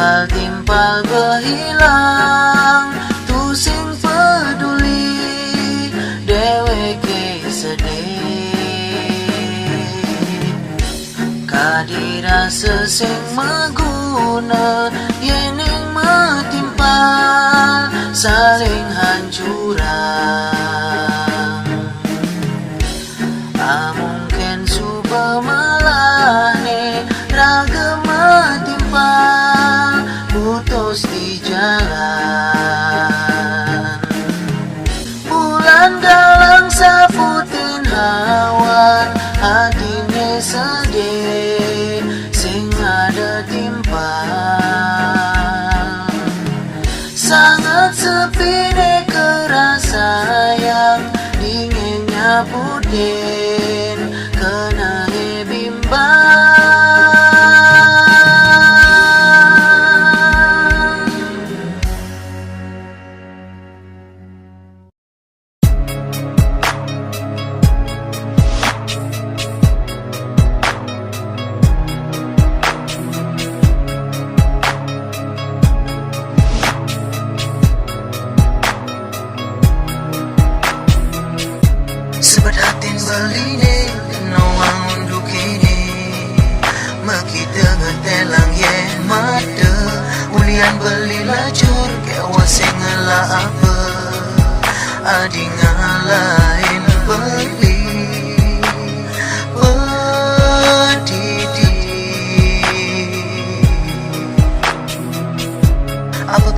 timpal-timpal kehilang tusing peduli deweke sedih kadira sesing maguna yening metimpal saling hancuran mungkin suba malahne raga metimpal putus di jalan bulan galang saputin hawan hatinya sedih sing ada timpal sangat sepi deh kerasa yang dinginnya pudin kena bimbang sebahatin beline noang unduk ini maki dengan telang ye mata ulian beli lacur kewa sengela apa adi ngalahin beli pedidi apa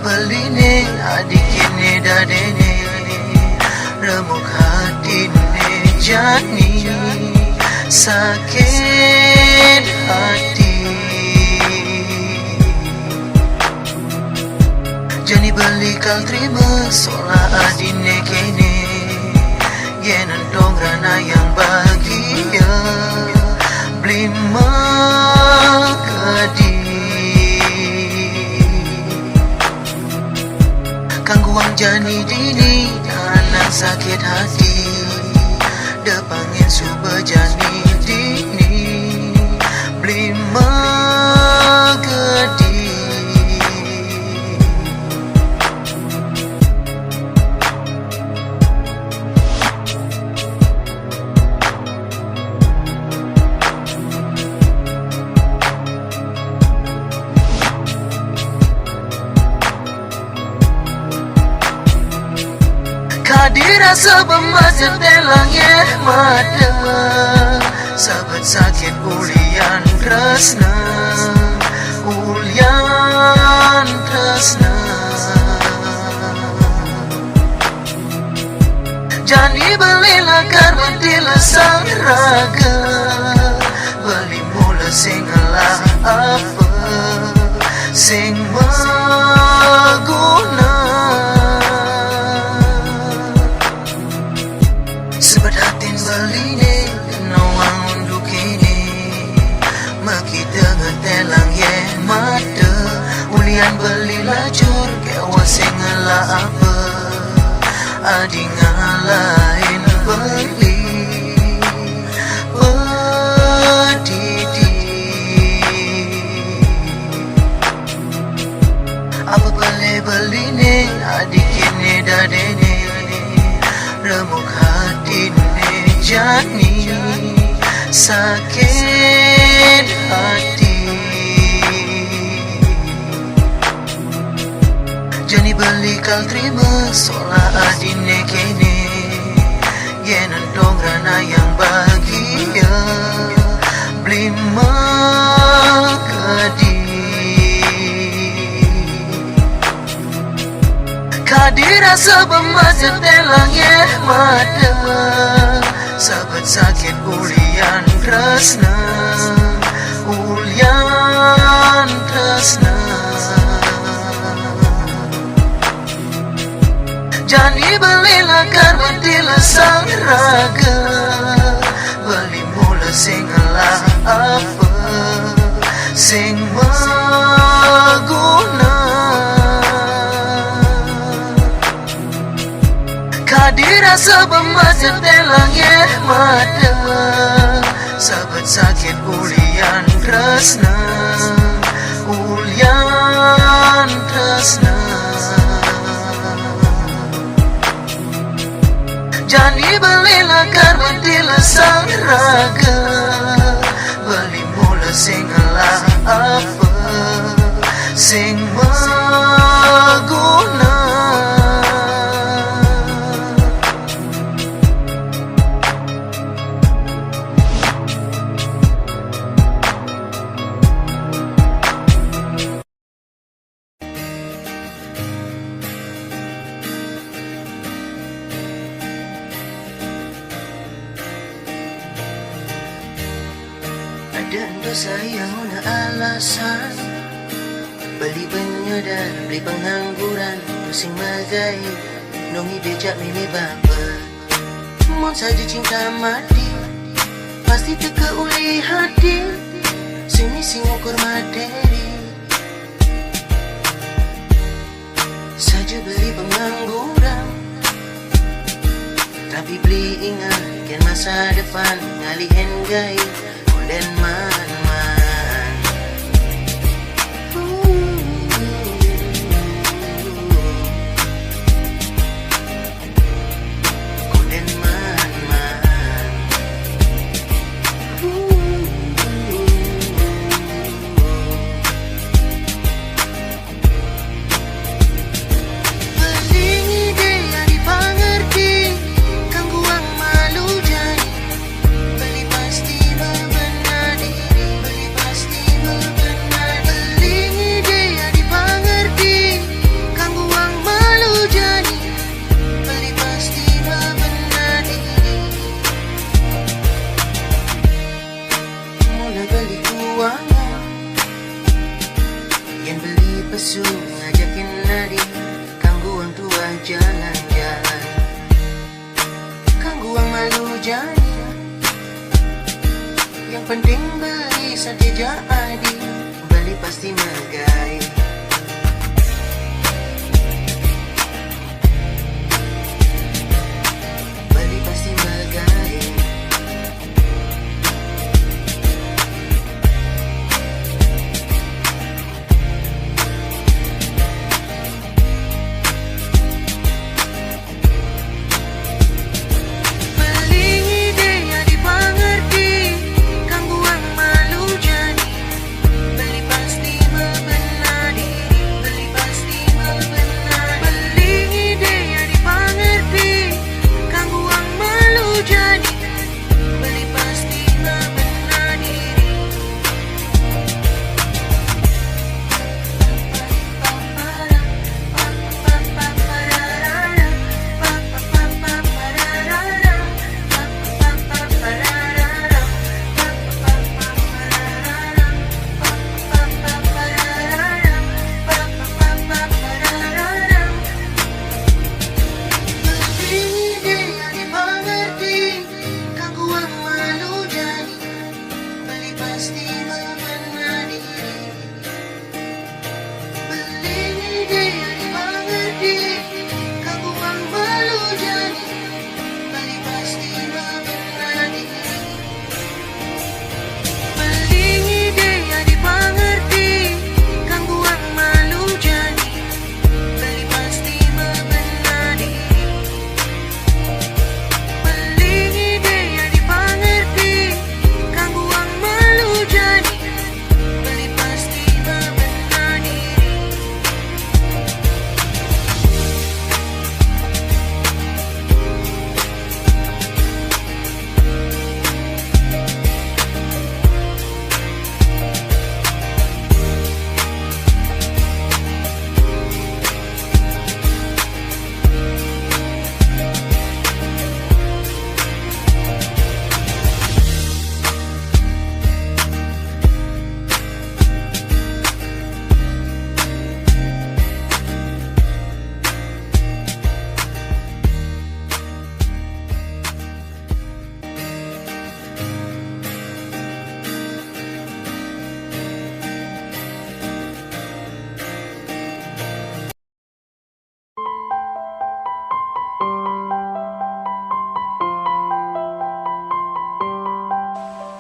beline adik ini dadene remuk hati jani sakit hati jani belikal terima sola adine kene yenan dongrana yang bahagia beli makadi kangguang jani dini anak sakit hati depangin suba jani dini beli magadi kadira sebemaja telangnya mata sahabat sakit ulian tresna jani belilah karma dila sang raga beli mula singalah apa sing maguna sebahatin beline noang unduk ini maki dengan telang ye mata ulian beli lacur kewa sengela apa adi ngalahin beli pedidi apa beline adik ini dadene remuk hati jani sakit hati jani belikal terima sola adine kene yenan dongrana yang bahagia beli makadi kadira sebemaja telangnya mata sahabat sakit ulian tresna jani belilah karma dila sang raga beli mula singalah apa sing maguna kadira sebemaja telangnya mata sahabat sakit ulian tresna ulian sang raga. Beli mula sing ngalah apa sing maguna. Dan dosa yang una alasan beli penyedar, beli pengangguran, pusing magai nongi becak mimi bapa. Mon saja cinta mati pasti teka uli hati sini sing ukur materi. Saja beli pengangguran tapi beli ingat kan masa depan ngalihin gaya dan man-man. Dan man-man. Beling ide yang dipangerti gangguan malu jadi beli pasti pesu ngajakin nadi kanggu ang tua jalan-jalan, kanggu ang malu jadi. Yang penting beli saja jadi, beli pasti mergai. Beli pasti mergai.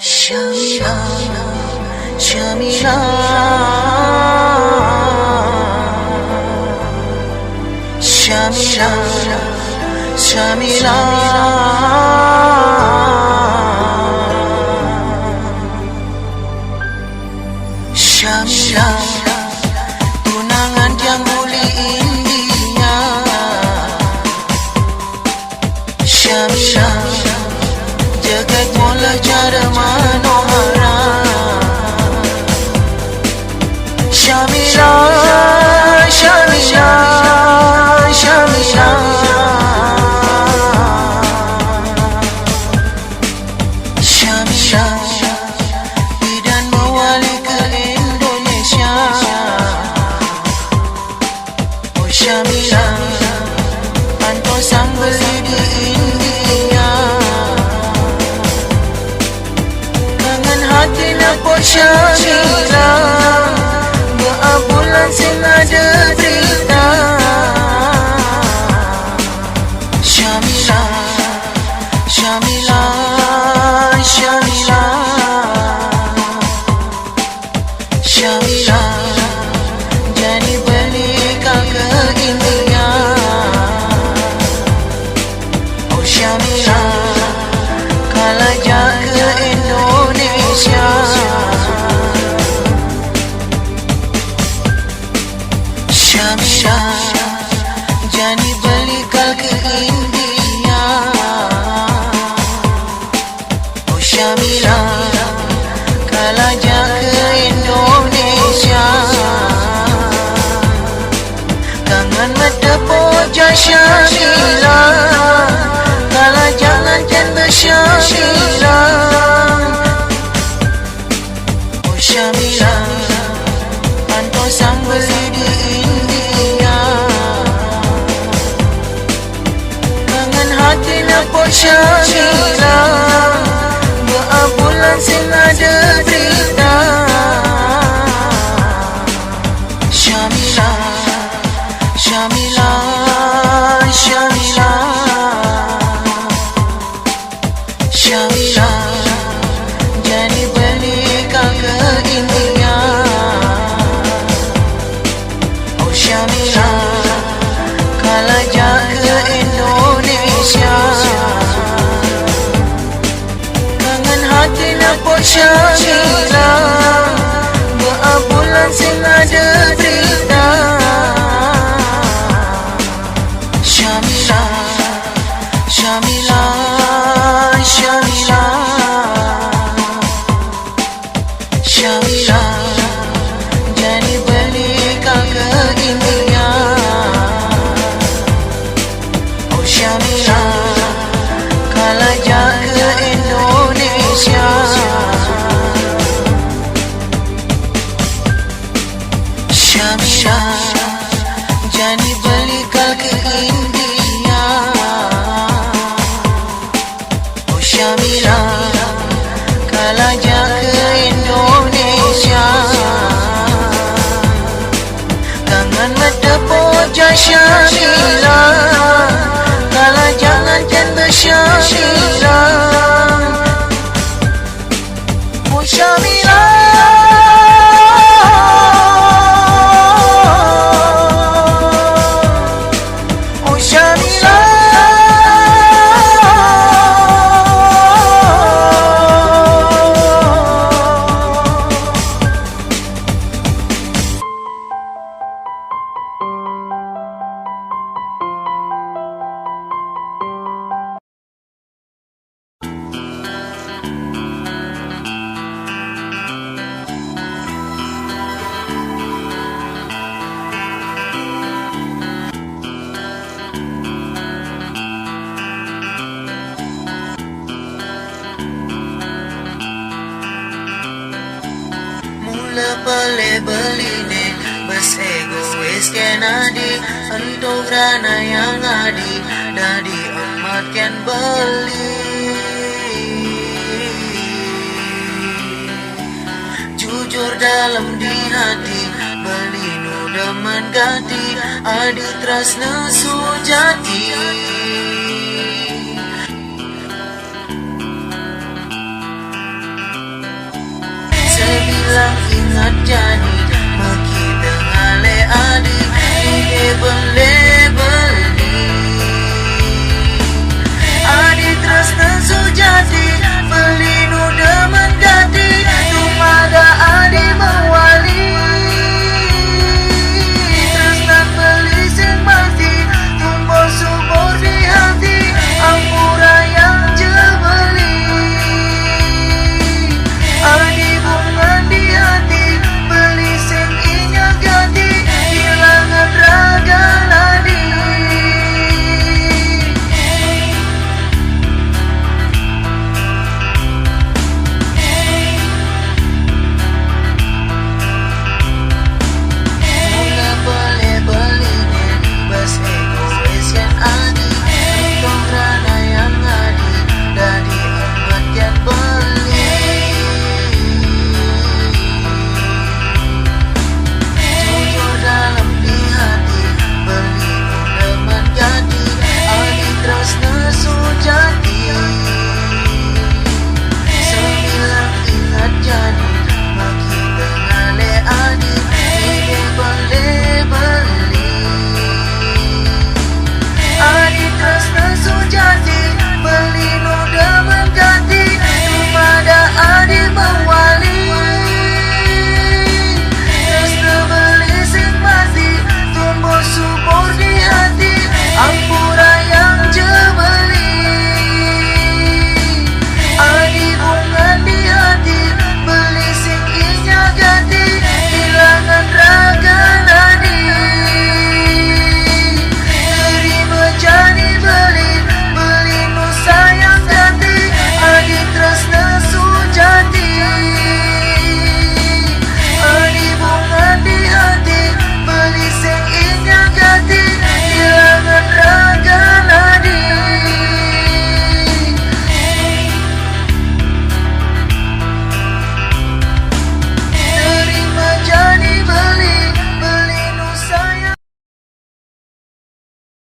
Syamila, Syamila, Syamila, Syamila. Syamila, Syamila, Syamila. Syamila, bidan mewali ke Indonesia. Oh Syamila, pantau sang beli di India. Kangen hati napot Syamila, bulan sing ada berita. Syamila, Syamila, Syamila, Syamila, jadi beli kau ke India. Oh Syamila, kalau jak ke Indonesia. Syamila, jadi beli kau ke India. Oh Syamila, kalau jak ke Indonesia. Kangen mata poja Syamila, kalau jangan janda Syamila. Oh Syamila, pantau sang beli di India. Kangen hati napot Syamila, bulan sing ada berita. Syamila, Syamila, Syamila, Syamila, jadi beli kau ke India. Oh Syamila, kalau jak ke Indonesia. Kangen hati napot Syamila, bulan sing ada berita. Syamila, Syamila, Syamila, Syamila, jadi beli kau ke India. Oh Syamila, kalau jak ke Indonesia. Syamila, jadi beli kau ke India. Oh Syamila, kalau jak ke Indonesia. Kangen mata poja Syamila, kalau jangan janda Syamila. Oh Syamila, oh Syamila, mula pale beli ne bas egois kenadi untuk rana yang adi dadi amat ken beli. Jujur dalam di hati beli nu demen gati adi trasna sujati. Bilang ingat jadi